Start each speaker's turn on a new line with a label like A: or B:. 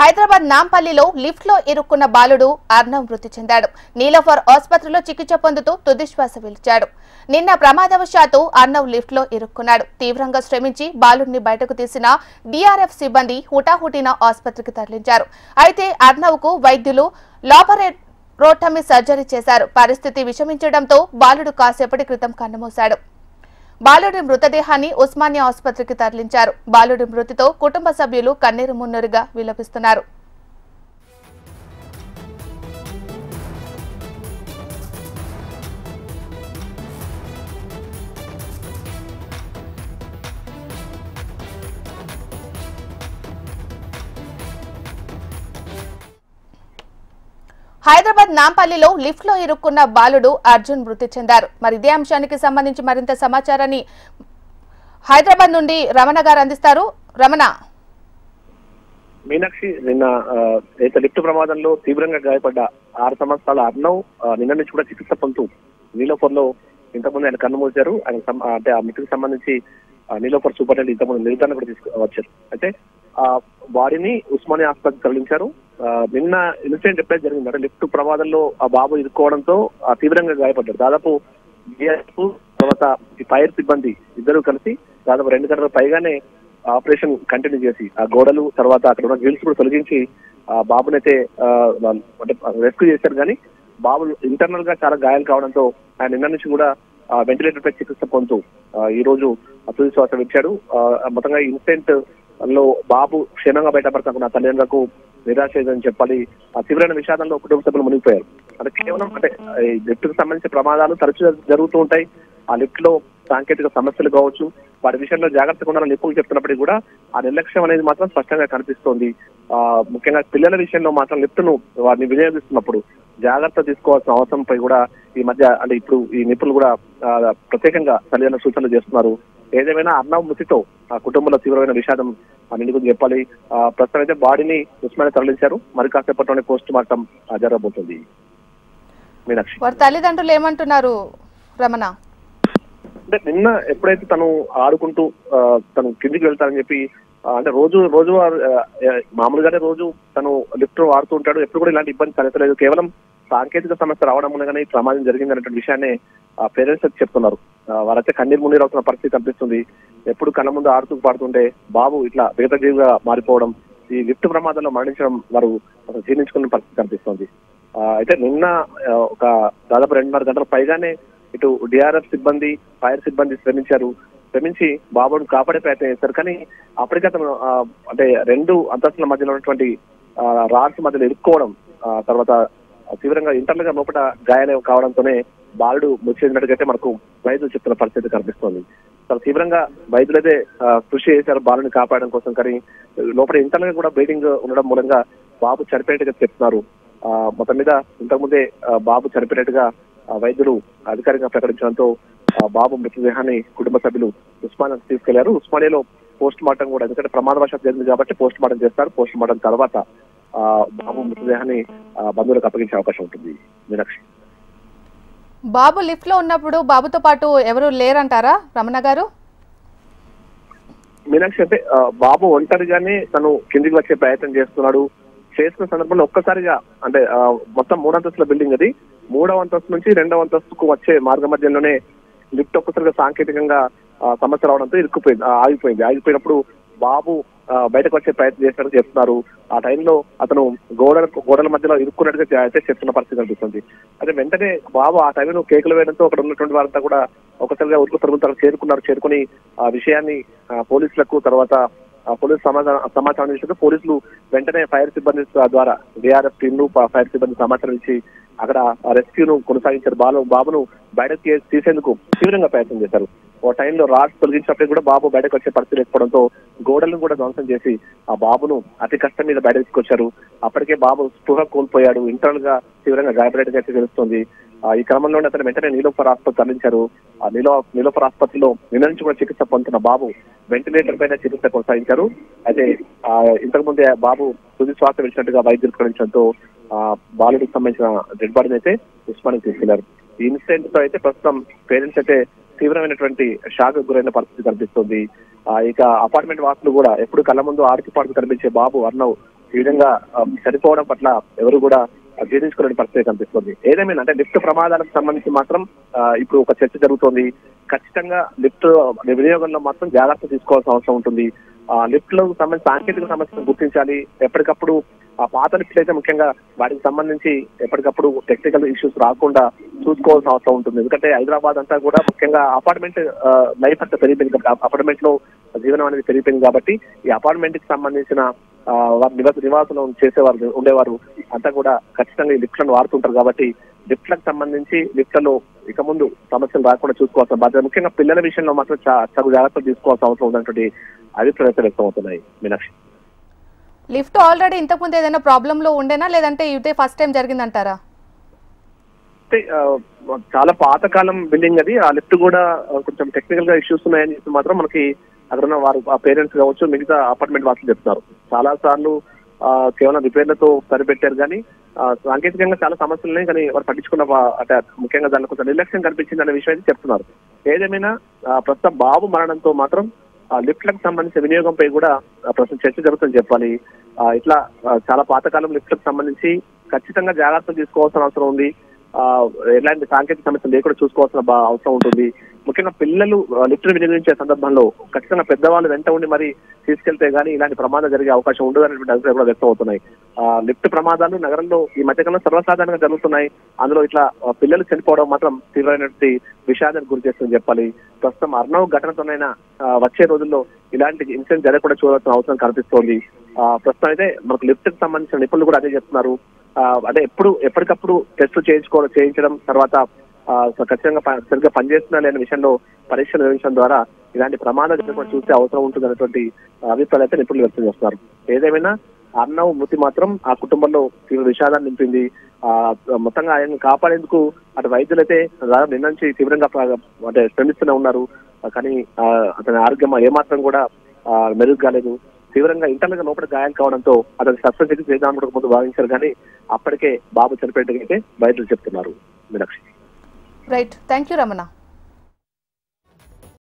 A: Hyderabad నాంపల్లిలో lift లో ఇరుక్కున్న బాలుడు అర్ణవ్ మృతి చెందాడు. నీలోఫర్ ఆసుపత్రిలో చికిత్స పొందుతూ తుదిశ్వాస విడిచాడు. నిన్న ప్రమాదవశాత్తు అర్ణవ్ లిఫ్ట్ లో ఇరుక్కున్నాడు. తీవ్రంగా శ్రమించి బాలుడిని బయటకు తీసిన డిఆర్ఎఫ్ సిబ్బంది హుటాహుటిన ఆసుపత్రికి తరలించారు. అయితే అర్ణవ్ కు వైద్యులు లాపరేటోమీ సర్జరీ చేశారు. పరిస్థితి విషమించడంతో బాలుడు కాసేపటి క్రితం కన్నుమూశాడు. బాలుడి మృతదేహాన్ని ఉస్మానియా ఆసుపత్రికి తరలించారు. బాలుడి మృతితో కుటుంబ సభ్యులు కన్నీరు మున్నీరుగా విలపిస్తున్నారు. హైదరాబాద్ నాంపల్లిలో లిఫ్ట్ లో ఇరుక్కున్న బాలుడు అర్జున్ మృతి చెందారు. మరి ఇదే అంశానికి సంబంధించి మరింత సమాచారాన్ని హైదరాబాద్ నుండి రమణ గారు అందిస్తారు. రమణ,
B: మీనాక్షి, నిన్న లిఫ్ట్ ప్రమాదంలో తీవ్రంగా గాయపడ్డ 6 సంవత్సరాల అర్ణవ్ నిన్న నుంచి కూడా చికిత్స పొందుతూ నీలోఫర్ లో ఇంతకుముందు ఆయన కన్ను మూశారు. ఆయన అంటే ఆ మృతికి సంబంధించి నీలోఫర్ సూపరింటెండెంట్ ఇంతకుముందు నిర్ధారణ కూడా తీసుకువచ్చారు. అయితే ఆ బాడీని ఉస్మానియా ఆసుపత్రికి తరలించారు. నిన్న ఇన్సిడెంట్ ఎప్పుడైతే జరిగిందంటే లిఫ్ట్ ప్రమాదంలో ఆ బాబు ఇరుక్కోవడంతో తీవ్రంగా గాయపడ్డారు. దాదాపు తర్వాత ఈ ఫైర్ సిబ్బంది ఇద్దరు కలిసి దాదాపు 2 గంటల పైగానే ఆపరేషన్ కంటిన్యూ చేసి ఆ గోడలు తర్వాత అక్కడ ఉన్న గిల్స్ కూడా తొలగించి ఆ బాబునైతే అంటే రెస్క్యూ చేశారు. కానీ బాబు ఇంటర్నల్ గా చాలా గాయాలు కావడంతో ఆయన నిన్న నుంచి కూడా వెంటిలేటర్ పై చికిత్స పొందుతూ ఈ రోజు తుది శ్వాస విడిచాడు. మొత్తంగా ఇన్సిడెంట్ లో బాబు క్షేమంగా బయటపడతాకున్న తల్లిదండ్రులకు నిరాశ అని చెప్పాలి. ఆ తీవ్రమైన విషాదంలో కుటుంబ సభ్యులు మునిగిపోయారు. అంటే కేవలం అంటే లిఫ్ట్ కు సంబంధించిన ప్రమాదాలు తరచూ జరుగుతూ ఉంటాయి. ఆ లిఫ్ట్ లో సాంకేతిక సమస్యలు కావచ్చు, వాటి విషయంలో జాగ్రత్తగా ఉండాలని నిపుణులు చెప్తున్నప్పటికీ కూడా ఆ నిర్లక్ష్యం అనేది మాత్రం స్పష్టంగా కనిపిస్తోంది. ముఖ్యంగా పిల్లల విషయంలో మాత్రం లిఫ్ట్ ను వారిని వినియోగిస్తున్నప్పుడు జాగ్రత్త తీసుకోవాల్సిన అవసరంపై కూడా ఈ మధ్య అంటే ఇప్పుడు ఈ నిపుణులు కూడా ప్రత్యేకంగా తల్లిదండ్రుల సూచనలు చేస్తున్నారు. ఏదేమైనా అర్ణవ్ మృతితో ఆ కుటుంబంలో తీవ్రమైన విషాదం నిండుకుని చెప్పాలి. ప్రస్తుతం అయితే బాడీని ఉస్మానియా తరలించారు. మరి కాసేపట్లోనే పోస్ట్ మార్టం జరగబోతుంది. మీనాక్షి,
A: వారి తల్లిదండ్రులు ఏమంటున్నారు రమణ?
B: అంటే నిన్న ఎప్పుడైతే తను ఆడుకుంటూ తను కిందికి వెళ్తానని చెప్పి అంటే రోజు మామూలుగానే రోజు తను లిఫ్ట్ వాడుతూ ఉంటాడు. ఎప్పుడు కూడా ఇలాంటి ఇబ్బంది తలెత్తలేదు. కేవలం సాంకేతిక సమస్య రావడం వల్లగానే ఈ ప్రమాదం జరిగింది అనేటువంటి విషయాన్ని పేరెంట్స్ చెప్తున్నారు. వారైతే కన్నీరు మున్నీరు అవుతున్న పరిస్థితి కనిపిస్తుంది. ఎప్పుడు కళ్ళ ముందు ఆడుతూ పాడుతుంటే బాబు ఇట్లా వేగజీవిగా మారిపోవడం, ఈ లిఫ్ట్ ప్రమాదంలో మరణించడం వారు జీర్ణించుకున్న పరిస్థితి కనిపిస్తుంది. అయితే నిన్న ఒక దాదాపు 2.5 గంటల పైగానే ఇటు డిఆర్ఎఫ్ సిబ్బంది, ఫైర్ సిబ్బంది శ్రమించి బాబును కాపాడే ప్రయత్నం చేశారు. కానీ అప్పటికే అతను అంటే 2 అంతస్తుల మధ్యలో ఉన్నటువంటి రాడ్స్ మధ్యలో ఇరుక్కోవడం, తర్వాత తీవ్రంగా ఇంటర్నల్ గా లోపల గాయాలు కావడంతోనే బాలుడు మృతి చెందినట్టుగైతే మనకు వైద్యులు చెప్తున్న పరిస్థితి కనిపిస్తోంది. చాలా తీవ్రంగా వైద్యులైతే కృషి చేశారు బాలుని కాపాడడం కోసం. కానీ లోపల ఇంటర్నల్ గా కూడా బ్లీడింగ్ ఉండడం మూలంగా బాబు చనిపోయినట్టుగా చెప్తున్నారు. మొత్తం మీద ఇంతకుముందే బాబు చనిపోయినట్టుగా వైద్యులు అధికారికంగా ప్రకటించడంతో బాబు మృతదేహాన్ని కుటుంబ సభ్యులు ఉస్మానియాకు తీసుకెళ్లారు. ఉస్మానియాలో పోస్ట్ మార్టం కూడా, ఎందుకంటే ప్రమాదవశాత్తు జరిగింది కాబట్టి పోస్ట్ మార్టం చేస్తారు. పోస్ట్ మార్టం తర్వాత బాబు మృతదేహాన్ని బంధువులకు అప్పగించే అవకాశం ఉంటుంది. మీనాక్షి,
A: బాబు లిఫ్ట్ లో ఉన్నప్పుడు బాబుతో పాటు ఎవరు లేరంటారా రమణ గారు?
B: మీనాక్షి, అంటే బాబు ఒంటరిగానే తను కిందికి వచ్చే ప్రయత్నం చేస్తున్నాడు. చేసిన సందర్భంలో ఒక్కసారిగా అంటే మొత్తం 3 అంతస్తుల బిల్డింగ్ అది, 3వ అంతస్తు నుంచి 2వ అంతస్తుకు వచ్చే మార్గ మధ్యలోనే లిఫ్ట్ ఒక్కసారిగా సాంకేతికంగా సమస్య రావడంతో ఆగిపోయింది. ఆగిపోయినప్పుడు బాబు బయటకు వచ్చే ప్రయత్నం చేసినట్టు చెప్తున్నారు. ఆ టైంలో అతను గోడల మధ్యలో ఇరుక్కున్నట్టుగా అయితే చెప్తున్న పరిస్థితి కనిపిస్తుంది. అయితే వెంటనే బాబు ఆ టైంలో కేకులు వేయడంతో అక్కడ ఉన్నటువంటి వారంతా కూడా ఒకసారిగా ఉరుకు చేరుకుని ఆ విషయాన్ని పోలీసులకు, తర్వాత పోలీసు సమాచారం ఇచ్చారు. పోలీసులు వెంటనే ఫైర్ సిబ్బంది ద్వారా డిఆర్ఎఫ్ టీంలు ఫైర్ సిబ్బంది సమాచారం ఇచ్చి అక్కడ రెస్క్యూను కొనసాగించారు. బాబును బయటకు తీసేందుకు తీవ్రంగా ప్రయత్నం చేశారు. ఓ టైంలో రాడ్స్ తొలగించినప్పుడు కూడా బాబు బయటకు వచ్చే పరిస్థితి లేకపోవడంతో గోడలను కూడా ధ్వంసం చేసి ఆ బాబును అతి కష్టం మీద బయటకు తీసుకొచ్చారు. అప్పటికే బాబు స్పృహ కోల్పోయాడు. ఇంటర్నల్ గా తీవ్రంగా గాయపడేట్టుగా అయితే తెలుస్తోంది. ఈ క్రమంలోనే అతను వెంటనే నీలోఫర్ ఆసుపత్రి తరలించారు. నీలోఫర్ ఆసుపత్రిలో నిన్న నుంచి కూడా చికిత్స పొందుతున్న బాబు వెంటిలేటర్ పైన చికిత్స కొనసాగించారు. అయితే ఇంతకు ముందే బాబు తుది శ్వాస విడిచినట్టుగా వైద్యులు ప్రకటించడంతో బాలుడికి సంబంధించిన డెడ్ బాడీని అయితే ఉస్మానియాకి తీసుకెళ్లారు. ఈ ఇన్సిడెంట్ తో అయితే ప్రస్తుతం పేరెంట్స్ అయితే తీవ్రమైనటువంటి షాక్ గురైన పరిస్థితి కనిపిస్తుంది. ఇక అపార్ట్మెంట్ వాసులు కూడా ఎప్పుడు కళ్ళ ముందు ఆడికి పాడుతూ కనిపించే బాబు అర్ణవ్ ఈ విధంగా చనిపోవడం పట్ల ఎవరు కూడా జీర్ణించుకునే పరిస్థితి కనిపిస్తుంది. ఏదేమైనా అంటే లిఫ్ట్ ప్రమాదాలకు సంబంధించి మాత్రం ఇప్పుడు ఒక చర్చ జరుగుతోంది. ఖచ్చితంగా లిఫ్ట్ వినియోగంలో మాత్రం జాగ్రత్త తీసుకోవాల్సిన అవసరం ఉంటుంది. లిఫ్ట్ లో సంబంధించి సాంకేతిక సమస్యలను గుర్తించాలి. ఎప్పటికప్పుడు పాత లిఫ్ట్లు అయితే ముఖ్యంగా వాటికి సంబంధించి ఎప్పటికప్పుడు టెక్నికల్ ఇష్యూస్ రాకుండా చూసుకోవాల్సిన అవసరం ఉంటుంది. ఎందుకంటే హైదరాబాద్ అంతా కూడా ముఖ్యంగా అపార్ట్మెంట్ లైఫ్ అంతా పెరిగిపోయింది కాబట్టి, అపార్ట్మెంట్ లో జీవనం అనేది పెరిగిపోయింది కాబట్టి ఈ అపార్ట్మెంట్ కి సంబంధించిన నివాసులు చేసేవారు ఉండేవారు అంతా కూడా ఖచ్చితంగా ఈ లిఫ్ట్లను వాడుతుంటారు. కాబట్టి లిఫ్ట్లకు సంబంధించి లిఫ్ట్లలో ఇక ముందు సమస్యలు రాకుండా చూసుకోవాల్సిన బాధ్యత, ముఖ్యంగా పిల్లల విషయంలో మాత్రం చాలా జాగ్రత్తలు తీసుకోవాల్సిన అవసరం ఉన్నటువంటి అభిప్రాయాలు వ్యక్తం అవుతున్నాయి. మీనాక్షి,
A: లిఫ్ట్ ఆల్రెడీ ఇంతకుముందు ఏదైనా ప్రాబ్లమ్ లో ఉండేనా, లేదంటే ఇదే ఫస్ట్ టైం జరిగిందంటారా?
B: చాలా పాతకాలం బిల్డింగ్ అది. ఆ లిఫ్ట్ కూడా కొంచెం టెక్నికల్ గా ఇష్యూస్ ఉన్నాయని చెప్పి మాత్రం మనకి అక్కడ ఉన్న వారు పేరెంట్స్ కావచ్చు, మిగతా అపార్ట్మెంట్ వాసులు చెప్తున్నారు. చాలా సార్లు కేవలం రిపేర్లతో సరిపెట్టారు కానీ సాంకేతికంగా చాలా సమస్యలు ఉన్నాయి. కానీ వారు పట్టించుకున్న అంటే ముఖ్యంగా దానిలో కొంచెం నిర్లక్ష్యం కనిపించింది అనే విషయం అయితే చెప్తున్నారు. ఏదేమైనా ప్రస్తుతం బాబు మరణంతో మాత్రం లిఫ్ట్లకు సంబంధించిన వినియోగంపై కూడా ప్రస్తుతం చర్చ జరుగుతుందని చెప్పాలి. ఇట్లా చాలా పాతకాలం లిఫ్ట్లకు సంబంధించి ఖచ్చితంగా జాగ్రత్తలు తీసుకోవాల్సిన అవసరం ఉంది. ఎలాంటి సాంకేతిక సమస్యలు లేకుండా చూసుకోవాల్సిన అవసరం ఉంటుంది. ముఖ్యంగా పిల్లలు లిఫ్ట్ వినియోగించే సందర్భంలో ఖచ్చితంగా పెద్దవాళ్ళు వెంట ఉండి మరి తీసుకెళ్తే గానీ ఇలాంటి ప్రమాదం జరిగే అవకాశం ఉండదు అనేటువంటి అభిప్రాయం కూడా వ్యక్తం అవుతున్నాయి. లిఫ్ట్ ప్రమాదాలు నగరంలో ఈ మధ్యకాలంలో సర్వసాధారణంగా జరుగుతున్నాయి. అందులో ఇట్లా పిల్లలు చనిపోవడం మాత్రం తీవ్రమైనటువంటి విషాదానికి గురి చేస్తుందని చెప్పాలి. ప్రస్తుతం అర్నవ్ ఘటనతోనైనా వచ్చే రోజుల్లో ఇలాంటి ఇన్సిడెంట్ జరగకుండా చూడాల్సిన అవసరం కనిపిస్తోంది. ప్రస్తుతం అయితే మనకు లిఫ్ట్ కి సంబంధించిన నిపుణులు కూడా అదే చెప్తున్నారు. అంటే ఎప్పటికప్పుడు టెస్టులు చేయించడం, తర్వాత ఖచ్చితంగా సరిగ్గా పనిచేస్తున్నా లేని విషయంలో పరీక్షలు నిర్వహించడం ద్వారా ఇలాంటి ప్రమాదాలు జరగకుండా చూసే అవసరం ఉంటుంది అనేటువంటి అభిప్రాయాలు అయితే నిపుణులు వ్యక్తం చేస్తున్నారు. ఏదేమైనా అర్నవ్ మృతి మాత్రం ఆ కుటుంబంలో తీవ్ర విషాదాన్ని నింపింది. మొత్తంగా ఆయన కాపాడేందుకు అటు వైద్యులైతే నిన్న నుంచి తీవ్రంగా అంటే శ్రమిస్తూనే ఉన్నారు. కానీ అతని ఆరోగ్యం ఏమాత్రం కూడా మెరుగు కాలేదు. తీవ్రంగా ఇంటర్నల్ గా లోపల గాయాలు కావడంతో అతని శస్త్రచికిత్స చేద్దామని ముందు భావించారు. కానీ అప్పటికే బాబు చనిపోయేట్టుగా అయితే వైద్యులు చెప్తున్నారు. Meenakshi,
A: right, thank you Ramana.